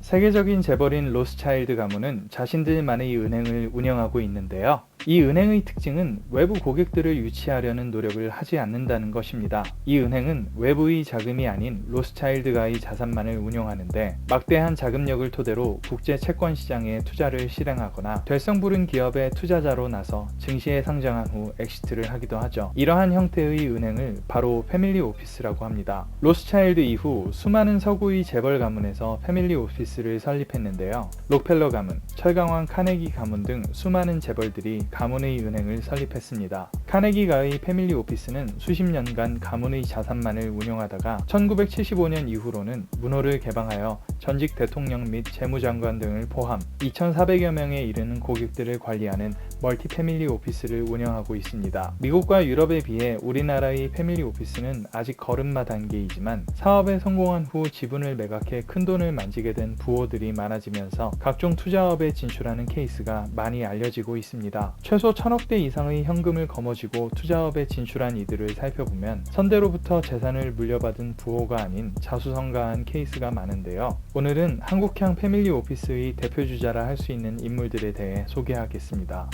세계적인 재벌인 로스차일드 가문은 자신들만의 은행을 운영하고 있는데요. 이 은행의 특징은 외부 고객들을 유치하려는 노력을 하지 않는다는 것입니다. 이 은행은 외부의 자금이 아닌 로스차일드가의 자산만을 운용하는데 막대한 자금력을 토대로 국제 채권 시장에 투자를 실행하거나 될성부른 기업의 투자자로 나서 증시에 상장한 후 엑시트를 하기도 하죠. 이러한 형태의 은행을 바로 패밀리 오피스라고 합니다. 로스차일드 이후 수많은 서구의 재벌 가문에서 패밀리 오피스를 설립했는데요. 록펠러 가문, 철강왕 카네기 가문 등 수많은 재벌들이 가문의 은행을 설립했습니다. 카네기가의 패밀리 오피스는 수십 년간 가문의 자산만을 운용하다가 1975년 이후로는 문호를 개방하여 전직 대통령 및 재무장관 등을 포함 2,400여 명에 이르는 고객들을 관리하는 멀티 패밀리 오피스를 운영하고 있습니다. 미국과 유럽에 비해 우리나라의 패밀리 오피스는 아직 걸음마 단계이지만 사업에 성공한 후 지분을 매각해 큰돈을 만지게 된 부호들이 많아지면서 각종 투자업에 진출하는 케이스가 많이 알려지고 있습니다. 최소 1,000억대 이상의 현금을 거머쥐고 투자업에 진출한 이들을 살펴보면 선대로부터 재산을 물려받은 부호가 아닌 자수성가한 케이스가 많은데요. 오늘은 한국형 패밀리 오피스의 대표주자라 할 수 있는 인물들에 대해 소개하겠습니다.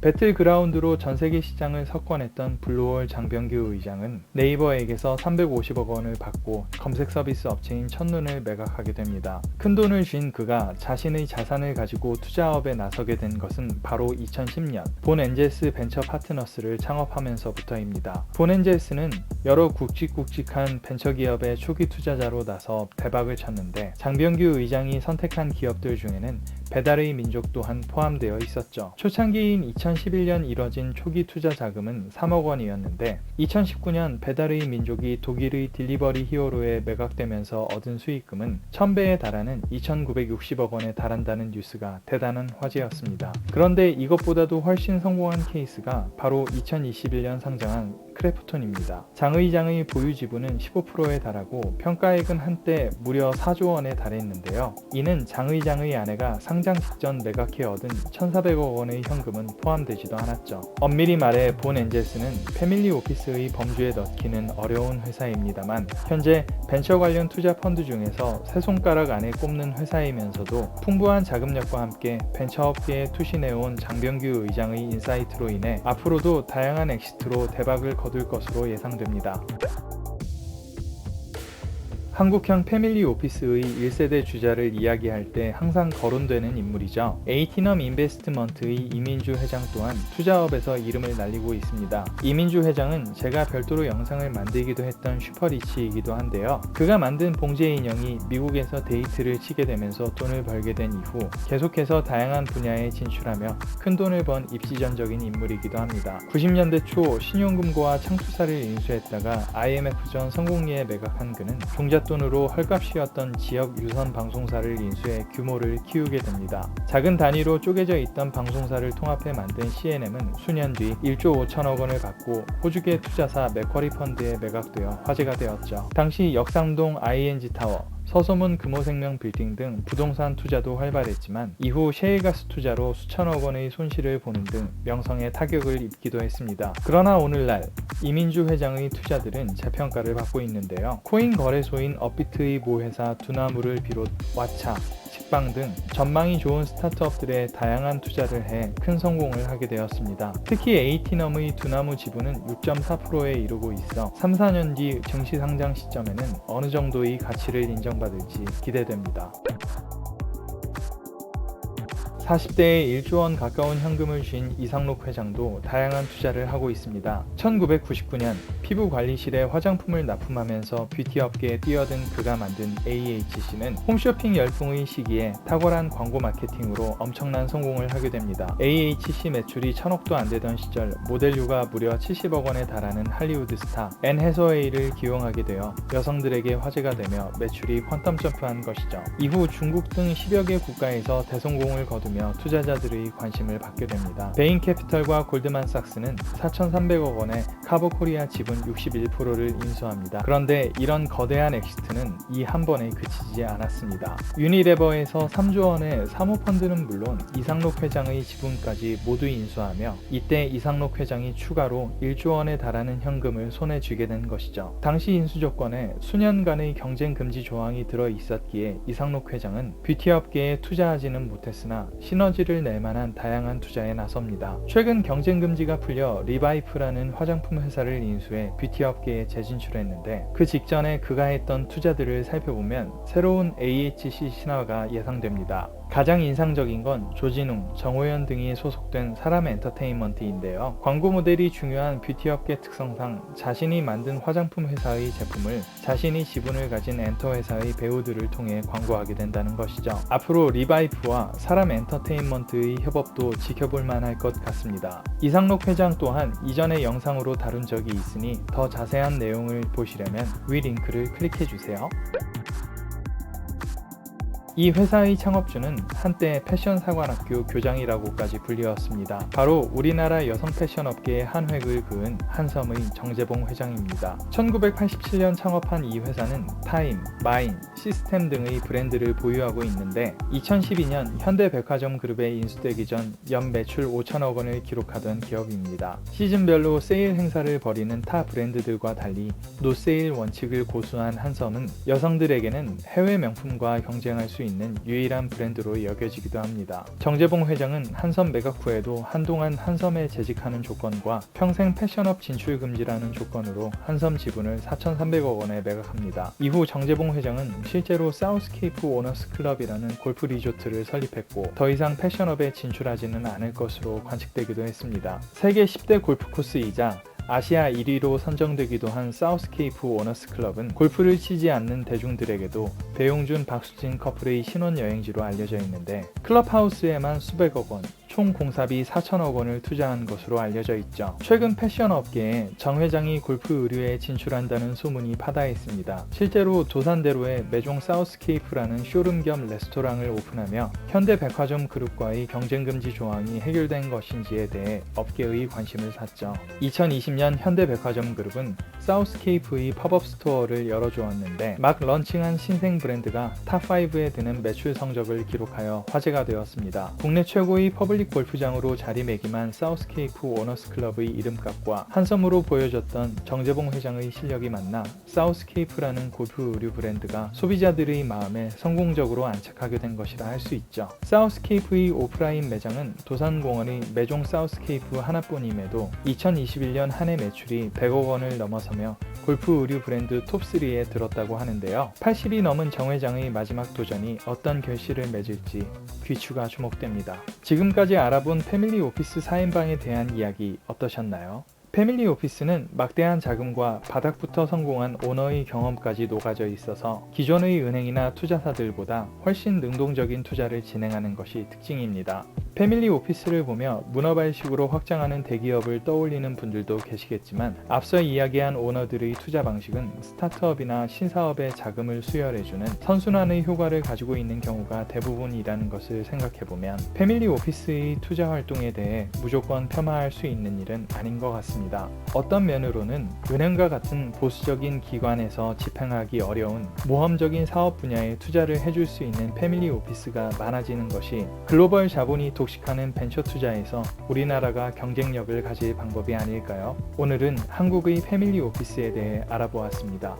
배틀그라운드로 전세계 시장을 석권했던 블루홀 장병규 의장은 네이버에게서 350억 원을 받고 검색 서비스 업체인 첫눈을 매각하게 됩니다. 큰돈을 쥔 그가 자신의 자산을 가지고 투자업에 나서게 된 것은 바로 2010년 본엔젤스 벤처 파트너스를 창업하면서부터입니다. 본엔젤스는 여러 굵직굵직한 벤처기업의 초기 투자자로 나서 대박을 쳤는데 장병규 의장이 선택한 기업들 중에는 배달의 민족 또한 포함되어 있었죠. 초창기인 2011년 이뤄진 초기 투자 자금은 3억 원이었는데 2019년 배달의 민족이 독일의 딜리버리 히어로에 매각되면서 얻은 수익금은 1000배에 달하는 2,960억 원에 달한다는 뉴스가 대단한 화제였습니다. 그런데 이것보다도 훨씬 성공한 케이스가 바로 2021년 상장한 크래프톤입니다. 장 의장의 보유 지분은 15%에 달하고 평가액은 한때 무려 4조 원에 달했는데요. 이는 장 의장의 아내가 상장 직전 매각해 얻은 1,400억 원의 현금은 포함되지도 않았죠. 엄밀히 말해 본엔젤스는 패밀리 오피스의 범주에 넣기는 어려운 회사입니다만 현재 벤처 관련 투자 펀드 중에서 세 손가락 안에 꼽는 회사이면서도 풍부한 자금력과 함께 벤처업계에 투신해온 장병규 의장의 인사이트로 인해 앞으로도 다양한 엑시트로 대박을 거둘 것으로 예상됩니다. 한국형 패밀리 오피스의 1세대 주자를 이야기할 때 항상 거론되는 인물이죠. 에이티넘 인베스트먼트의 이민주 회장 또한 투자업에서 이름을 날리고 있습니다. 이민주 회장은 제가 별도로 영상을 만들기도 했던 슈퍼리치이기도 한데요. 그가 만든 봉제 인형이 미국에서 데이트를 치게 되면서 돈을 벌게 된 이후 계속해서 다양한 분야에 진출하며 큰 돈을 번 입지전적인 인물이기도 합니다. 90년대 초 신용금고와 창투사를 인수했다가 IMF 전 성공리에 매각한 그는 종잣돈으로 헐값이었던 지역 유선 방송사를 인수해 규모를 키우게 됩니다. 작은 단위로 쪼개져 있던 방송사를 통합해 만든 CNM은 수년 뒤 1조 5천억 원을 받고 호주계 투자사 맥쿼리 펀드에 매각되어 화제가 되었죠. 당시 역삼동 ING타워, 서소문 금호생명 빌딩 등 부동산 투자도 활발했지만 이후 셰일가스 투자로 수천억 원의 손실을 보는 등 명성에 타격을 입기도 했습니다. 그러나 오늘날 이민주 회장의 투자들은 재평가를 받고 있는데요. 코인 거래소인 업비트의 모회사 두나무를 비롯 왓챠, 식빵 등 전망이 좋은 스타트업들에 다양한 투자를 해 큰 성공을 하게 되었습니다. 특히 에이티넘의 두나무 지분은 6.4%에 이르고 있어 3, 4년 뒤 증시 상장 시점에는 어느 정도의 가치를 인정받을지 기대됩니다. 40대에 1조 원 가까운 현금을 쥔 이상록 회장도 다양한 투자를 하고 있습니다. 1999년 피부관리실에 화장품을 납품하면서 뷰티 업계에 뛰어든 그가 만든 AHC는 홈쇼핑 열풍의 시기에 탁월한 광고 마케팅으로 엄청난 성공을 하게 됩니다. AHC 매출이 1,000억도 안 되던 시절 모델료가 무려 70억 원에 달하는 할리우드 스타 앤 해서웨이를 기용하게 되어 여성들에게 화제가 되며 매출이 퀀텀 점프한 것이죠. 이후 중국 등 10여 개 국가에서 대성공을 거두며 있으며 투자자들의 관심을 받게 됩니다. 베인캐피털과 골드만삭스는 4,300억 원의 카보코리아 지분 61%를 인수합니다. 그런데 이런 거대한 엑시트는 이 한 번에 그치지 않았습니다. 유니레버에서 3조 원의 사모펀드는 물론 이상록 회장의 지분까지 모두 인수하며 이때 이상록 회장이 추가로 1조 원에 달하는 현금을 손에 쥐게 된 것이죠. 당시 인수 조건에 수년간의 경쟁 금지 조항이 들어 있었기에 이상록 회장은 뷰티 업계에 투자하지는 못했으나 시너지를 낼 만한 다양한 투자에 나섭니다. 최근 경쟁 금지가 풀려 리바이프라는 화장품 회사를 인수해 뷰티 업계에 재진출했는데 그 직전에 그가 했던 투자들을 살펴보면 새로운 AHC 신화가 예상됩니다. 가장 인상적인 건 조진웅, 정호연 등이 소속된 사람 엔터테인먼트인데요. 광고 모델이 중요한 뷰티업계 특성상 자신이 만든 화장품 회사의 제품을 자신이 지분을 가진 엔터 회사의 배우들을 통해 광고하게 된다는 것이죠. 앞으로 리바이프와 사람 엔터테인먼트의 협업도 지켜볼 만할 것 같습니다. 이상록 회장 또한 이전의 영상으로 다룬 적이 있으니 더 자세한 내용을 보시려면 위 링크를 클릭해주세요. 이 회사의 창업주는 한때 패션사관학교 교장이라고까지 불리웠습니다. 바로 우리나라 여성 패션 업계의 한 획을 그은 한섬의 정재봉 회장입니다. 1987년 창업한 이 회사는 타임, 마인, 시스템 등의 브랜드를 보유하고 있는데 2012년 현대백화점 그룹에 인수되기 전 연 매출 5천억 원을 기록하던 기업입니다. 시즌별로 세일 행사를 벌이는 타 브랜드들과 달리 노세일 원칙을 고수한 한섬은 여성들에게는 해외 명품과 경쟁할 수 있는 유일한 브랜드로 여겨지기도 합니다. 정재봉 회장은 한섬 매각 후에도 한동안 한섬에 재직하는 조건과 평생 패션업 진출 금지라는 조건으로 한섬 지분을 4,300억 원에 매각합니다. 이후 정재봉 회장은 실제로 사우스케이프 오너스 클럽이라는 골프 리조트를 설립했고 더 이상 패션업에 진출하지는 않을 것으로 관측되기도 했습니다. 세계 10대 골프 코스이자 아시아 1위로 선정되기도 한 사우스케이프 오너스 클럽은 골프를 치지 않는 대중들에게도 배용준, 박수진 커플의 신혼여행지로 알려져 있는데 클럽하우스에만 수백억 원, 총 공사비 4천억 원을 투자한 것으로 알려져 있죠. 최근 패션 업계에 정 회장이 골프 의류에 진출한다는 소문이 파다했습니다. 실제로 도산대로에 매종 사우스케이프라는 쇼룸 겸 레스토랑을 오픈하며 현대백화점 그룹과의 경쟁금지 조항이 해결된 것인지에 대해 업계의 관심을 샀죠. 2020년 현대백화점 그룹은 사우스케이프의 팝업 스토어를 열어주었는데 막 런칭한 신생 브랜드가 탑5에 드는 매출 성적을 기록하여 화제가 되었습니다. 국내 최고의 퍼블릭 골프장으로 자리매김한 사우스케이프 오너스 클럽의 이름값과 한섬으로 보여줬던 정재봉 회장의 실력이 만나 사우스케이프라는 골프 의류 브랜드가 소비자들의 마음에 성공적으로 안착하게 된 것이라 할 수 있죠. 사우스케이프의 오프라인 매장은 도산공원의 매종 사우스케이프 하나뿐임에도 2021년 한 해 매출이 100억 원을 넘어서며 골프 의류 브랜드 톱3에 들었다고 하는데요. 80이 넘은 정 회장의 마지막 도전이 어떤 결실을 맺을지 귀추가 주목됩니다. 지금까지 알아본 패밀리 오피스 4인방에 대한 이야기 어떠셨나요? 패밀리 오피스는 막대한 자금과 바닥부터 성공한 오너의 경험까지 녹아져 있어서 기존의 은행이나 투자사들보다 훨씬 능동적인 투자를 진행하는 것이 특징입니다. 패밀리 오피스를 보며 문어발식으로 확장하는 대기업을 떠올리는 분들도 계시겠지만 앞서 이야기한 오너들의 투자 방식은 스타트업이나 신사업에 자금을 수혈해주는 선순환의 효과를 가지고 있는 경우가 대부분이라는 것을 생각해보면 패밀리 오피스의 투자 활동에 대해 무조건 폄하할 수 있는 일은 아닌 것 같습니다. 어떤 면으로는 은행과 같은 보수적인 기관에서 집행하기 어려운 모험적인 사업 분야에 투자를 해줄 수 있는 패밀리 오피스가 많아지는 것이 글로벌 자본이 독식하는 벤처 투자에서 우리나라가 경쟁력을 가질 방법이 아닐까요? 오늘은 한국의 패밀리 오피스에 대해 알아보았습니다.